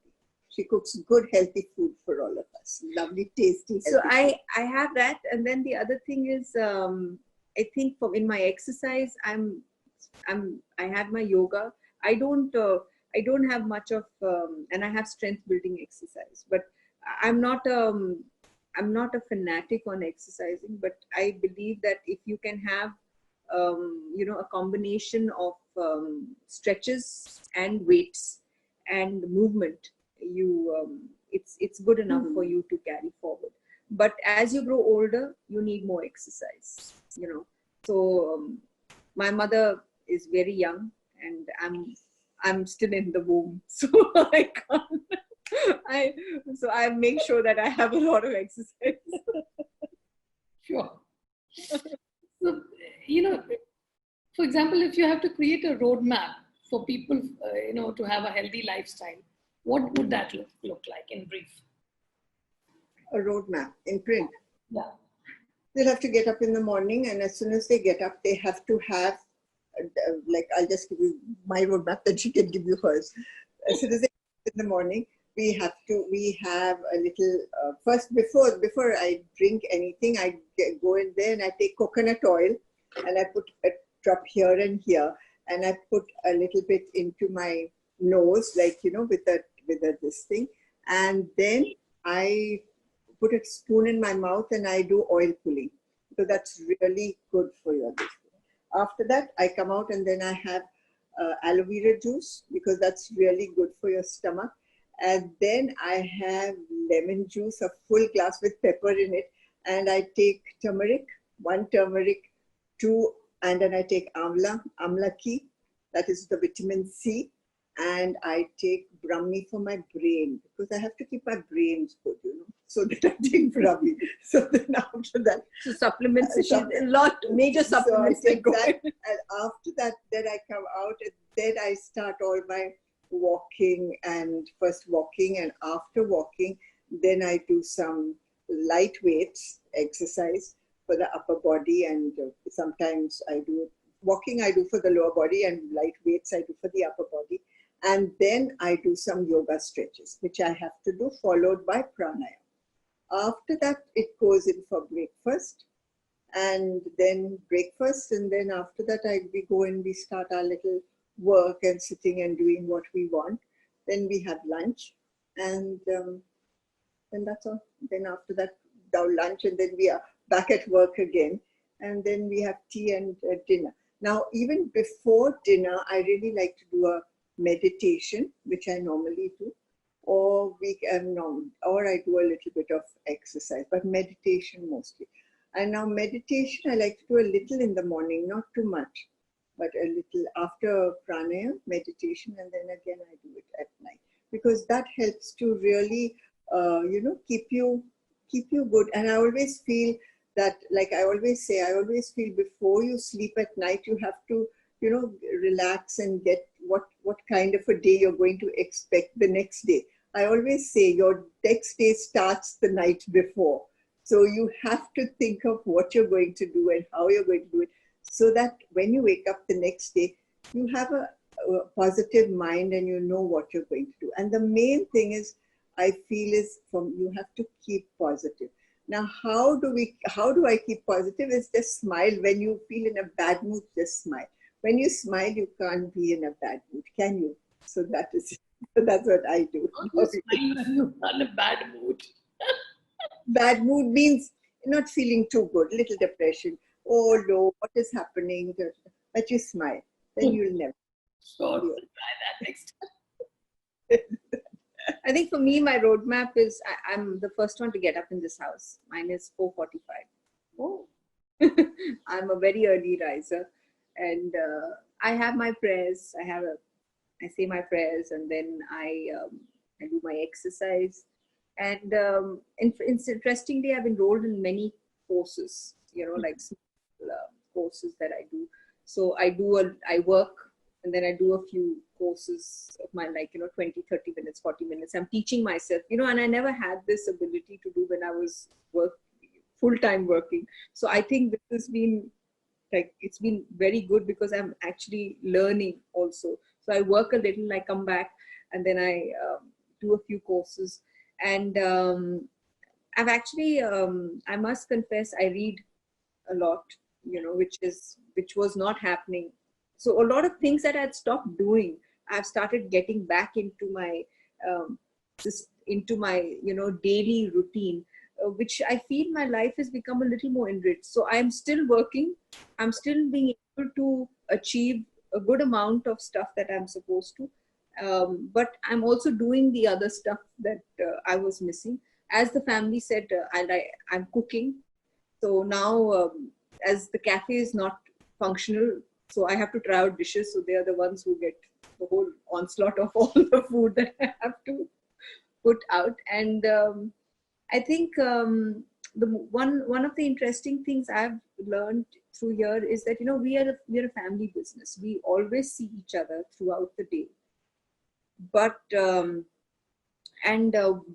Speaker 2: She cooks good, healthy food for all of us. Lovely, tasty.
Speaker 3: So I have that, and then the other thing is, I think in my exercise, I have my yoga. I don't have much of, and I have strength building exercise, but I'm not a fanatic on exercising, but I believe that if you can have, a combination of stretches and weights and movement, it's good enough for you to carry forward. But as you grow older, you need more exercise. So my mother is very young, and I'm still in the womb, so I can't. So I make sure that I have a lot of exercise.
Speaker 1: Sure. So, for example, if you have to create a roadmap for people, to have a healthy lifestyle, what would that look like in brief?
Speaker 2: A roadmap in print.
Speaker 1: Yeah.
Speaker 2: They'll have to get up in the morning, and as soon as they get up, they have to have, I'll just give you my roadmap, then she can give you hers. As soon as they get up in the morning, we have a little, first, before I drink anything, I go in there and I take coconut oil, and I put a drop here and here, and I put a little bit into my nose, with this thing, and then I put a spoon in my mouth and I do oil pulling. So that's really good for your liver. After that, I come out and then I have aloe vera juice, because that's really good for your stomach. And then I have lemon juice, a full glass with pepper in it. And I take turmeric, 1 turmeric, 2, and then I take amla ki, that is the vitamin C. And I take Brahmi for my brain, because I have to keep my brains good, so that I take Brahmi. So then after that,
Speaker 3: so supplements, a lot, major supplements.
Speaker 2: So I take that, and after that, then I come out, and then I start all my walking, and first walking, and after walking, then I do some light weights exercise for the upper body, and sometimes I do walking I do for the lower body, and light weights I do for the upper body. And then I do some yoga stretches, which I have to do, followed by pranayama. After that, it goes in for breakfast, and then after that, we go and we start our little work and sitting and doing what we want. Then we have lunch, and then that's all. Then after that, lunch, and then we are back at work again, and then we have tea and dinner. Now, even before dinner, I really like to do a meditation, which I normally do, or I do a little bit of exercise, but meditation mostly. And now meditation, I like to do a little in the morning, not too much, but a little after pranayama, meditation, and then again I do it at night, because that helps to really, keep you good. And I always feel that, like I always say, I always feel before you sleep at night, you have to, relax and get what kind of a day you're going to expect the next day. I always say your next day starts the night before. So you have to think of what you're going to do and how you're going to do it, so that when you wake up the next day, you have a positive mind and you know what you're going to do. And the main thing is, I feel, is you have to keep positive. Now, how do I keep positive? Is just smile. When you feel in a bad mood, just smile. When you smile, you can't be in a bad mood, can you? So that's what I do.
Speaker 1: Don't you smile when you're in a bad mood?
Speaker 2: Bad mood means not feeling too good, little depression. Oh no, what is happening? But you smile, then you'll never.
Speaker 1: Sure, we'll try that next time.
Speaker 3: I think for me, my roadmap is I'm the first one to get up in this house. Mine is 4:45.
Speaker 1: Oh.
Speaker 3: I'm a very early riser, and I have my prayers. I say my prayers, and then I do my exercise. And interestingly, I've enrolled in many courses. Like small, courses that I do. So I work, and then I do a few courses of mine, like 20, 30 minutes, 40 minutes. I'm teaching myself, and I never had this ability to do when I was full-time working. So I think this has been it's been very good, because I'm actually learning also. So I work a little, I come back, and then I do a few courses. And I've actually, I must confess, I read a lot, which was not happening. So a lot of things that I'd stopped doing, I've started getting back into my daily routine, which I feel my life has become a little more enriched. So I'm still working. I'm still being able to achieve a good amount of stuff that I'm supposed to. But I'm also doing the other stuff that I was missing. As the family said, I'm cooking. So now, as the cafe is not functional, so I have to try out dishes. So they are the ones who get the whole onslaught of all the food that I have to put out. And I think the one of the interesting things I've learned through here is that we are a family business. We always see each other throughout the day, but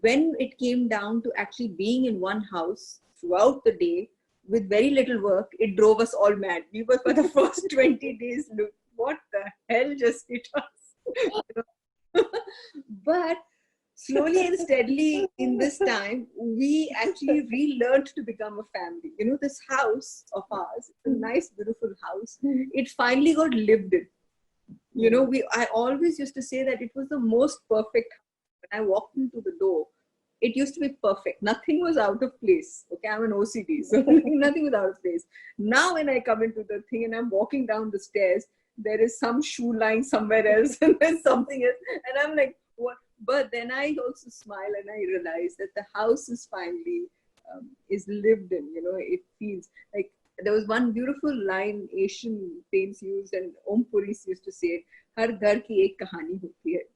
Speaker 3: when it came down to actually being in one house throughout the day with very little work, it drove us all mad. We were, for the first 20 days, look, what the hell just hit us? But slowly and steadily in this time, we actually relearned to become a family. This house of ours, a nice, beautiful house, it finally got lived in. I always used to say that it was the most perfect house. When I walked into the door, it used to be perfect. Nothing was out of place. Okay, I'm an OCD, so nothing was out of place. Now when I come into the thing and I'm walking down the stairs, there is some shoe lying somewhere else and there's something else. And I'm like, what? But then I also smile and I realize that the house is finally is lived in. It feels like, there was one beautiful line Asian paints used, and Om Puris used to say it, "Har ghar ki ek kahani hoti hai,"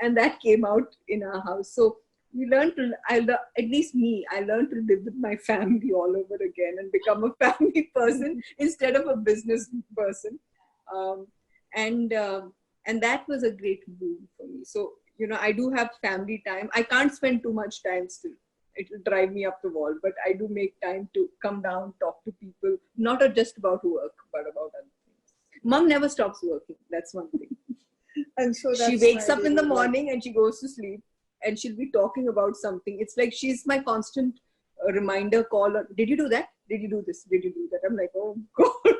Speaker 3: and that came out in our house. So we learned to, at least me, I learned to live with my family all over again and become a family person instead of a business person. And that was a great boon for me. So, I do have family time. I can't spend too much time still. It will drive me up the wall, but I do make time to come down, talk to people, not just about work, but about other things. Mom never stops working. That's one thing.
Speaker 2: And so
Speaker 3: she wakes up in the morning and she goes to sleep, and she'll be talking about something. It's like she's my constant reminder call. Did you do that? Did you do this? Did you do that? I'm like, oh God.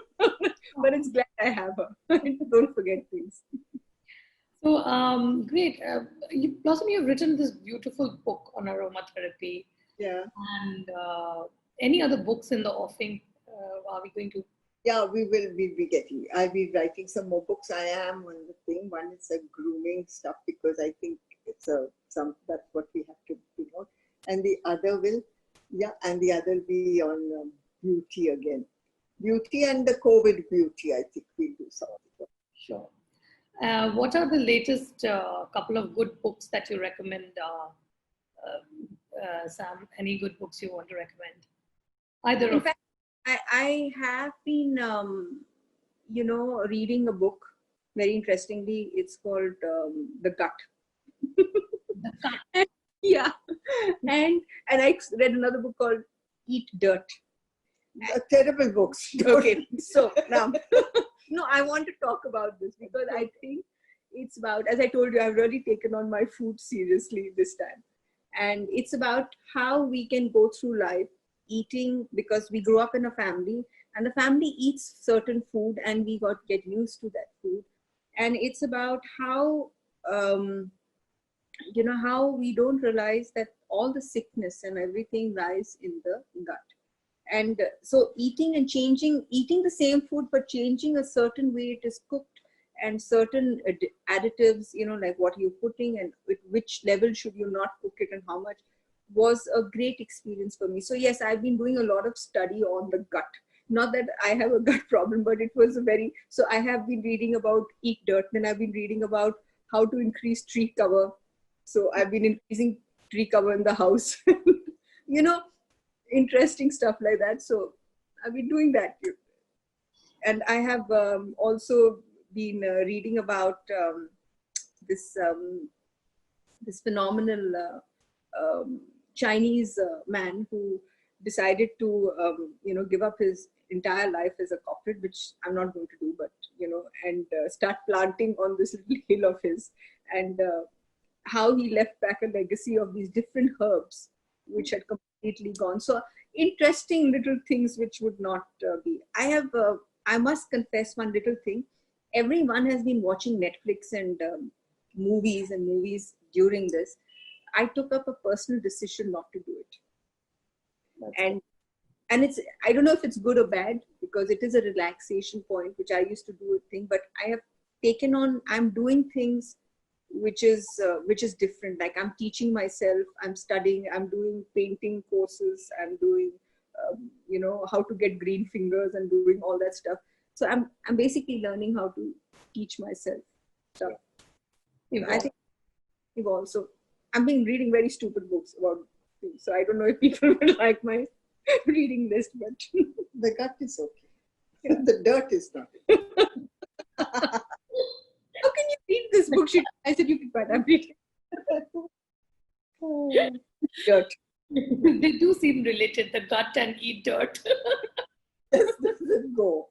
Speaker 3: But it's glad I have her. Don't forget things.
Speaker 1: So great. Blossom, you've written this beautiful book on aromatherapy.
Speaker 2: Yeah.
Speaker 1: And any other books in the offing? Are we going to?
Speaker 2: Yeah, we'll be getting. I'll be writing some more books. I am on the thing. One is a grooming stuff, because I think it's that's what we have to. And the other will be on Beauty again. Beauty and the COVID beauty, I think we do something.
Speaker 1: Sure. What are the latest couple of good books that you recommend, Sam? Any good books you want to recommend? Either
Speaker 3: In
Speaker 1: of
Speaker 3: fact, I have been, reading a book. Very interestingly, it's called The Gut.
Speaker 1: the cut.
Speaker 3: Yeah, and I read another book called Eat Dirt.
Speaker 2: Terrible books.
Speaker 3: Okay, so now, no, I want to talk about this because I think it's about, as I told you, I've really taken on my food seriously this time. And it's about how we can go through life eating, because we grew up in a family and the family eats certain food and we get used to that food. And it's about how, how we don't realize that all the sickness and everything lies in the gut. And so eating the same food, but changing a certain way it is cooked and certain additives, like what you're putting and with which level should you not cook it and how much, was a great experience for me. So yes, I've been doing a lot of study on the gut. Not that I have a gut problem, but it was so I have been reading about Eat Dirt, then I've been reading about how to increase tree cover. So I've been increasing tree cover in the house. Interesting stuff like that. So I've been doing that. And I have also been reading about this phenomenal Chinese man who decided to give up his entire life as a corporate, which I'm not going to do, but and start planting on this little hill of his, and how he left back a legacy of these different herbs which had completely gone. So interesting little things which would not be. I must confess one little thing. Everyone has been watching Netflix and movies during this. I took up a personal decision not to do it. And it's, I don't know if it's good or bad, because it is a relaxation point, which I used to do a thing, but I'm doing things which is different. Like I'm teaching myself, I'm studying, I'm doing painting courses, I'm doing how to get green fingers and doing all that stuff. So I'm basically learning how to teach myself stuff. I think you've also, I've been reading very stupid books about things, so I don't know if people will like my reading list, but
Speaker 2: the gut is okay. Yeah. The dirt is not.
Speaker 3: How can you read this book? I said you can find. I'm reading.
Speaker 2: Dirt.
Speaker 1: They do seem related, the gut and Eat Dirt.
Speaker 2: Yes, go.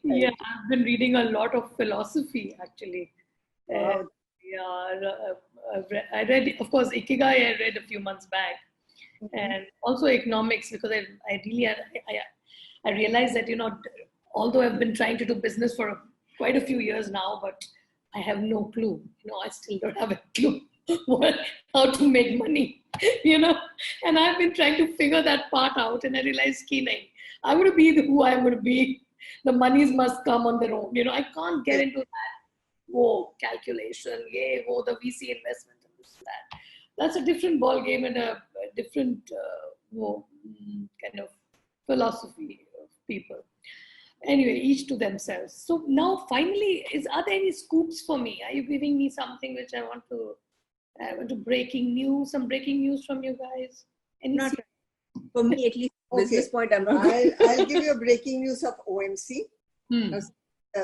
Speaker 1: Yeah, I've been reading a lot of philosophy actually.
Speaker 2: Wow.
Speaker 1: I read, of course, Ikigai I read a few months back, and also economics, because I realized that, although I've been trying to do business for quite a few years now, but I have no clue. I still don't have a clue how to make money, and I've been trying to figure that part out, and I realized, I would be who I would be. The monies must come on their own. I can't get into that calculation, the VC investment and this and that. That's a different ball game and a different kind of philosophy of people. Anyway, each to themselves. So now finally, are there any scoops for me? Are you giving me something which I want to some breaking news from you guys?
Speaker 3: Not for me, at least. Business point, I'm not.
Speaker 2: I'll give you a breaking news of OMC.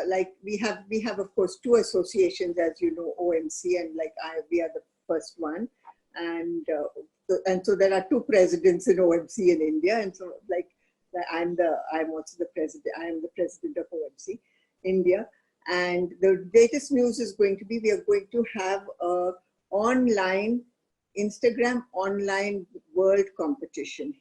Speaker 2: Like we have of course 2 associations, as you know, OMC and we are the first one, and so there are 2 presidents in OMC in India, and so I'm also the president. I am the president of OMC India, and the latest news is going to be, we are going to have a online Instagram online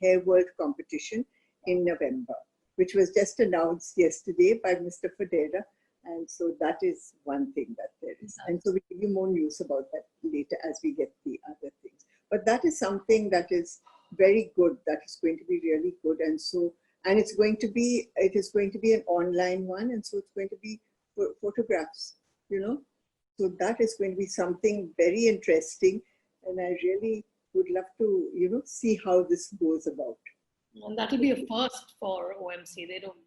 Speaker 2: hair world competition in November, which was just announced yesterday by Mr. Federa. And so that is one thing that there is. And so we'll give you more news about that later as we get the other things. But that is something that is very good. That is going to be really good. And so, and it is going to be an online one. And so it's going to be photographs, So that is going to be something very interesting. And I really would love to, see how this goes about.
Speaker 1: And that'll be a first for OMC. They don't.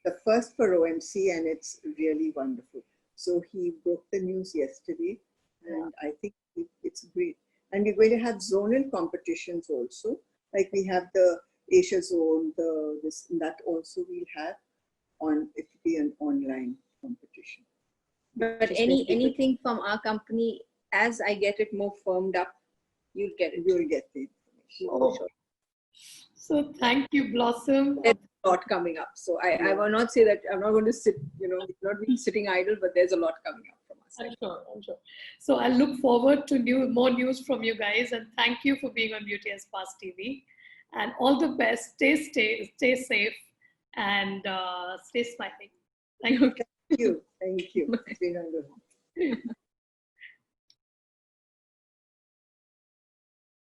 Speaker 2: The first for OMC, and it's really wonderful. So he broke the news yesterday, and I think it's great. And we're going to have zonal competitions also. Like we have the Asia Zone, that also we'll have on. It will be an online competition.
Speaker 3: But anything from our company, as I get it more firmed up, you'll get it.
Speaker 2: You'll get the information.
Speaker 1: Oh. So thank you, Blossom.
Speaker 3: There's a lot coming up. So I will not say that I'm not going to sit, not be sitting idle, but there's a lot coming up from us.
Speaker 1: I'm sure. So I look forward to more news from you guys, and thank you for being on Beauty Has Passed TV. And all the best. Stay safe, and stay smiling. Thank you.
Speaker 2: Thank you. Thank you. It's been wonderful.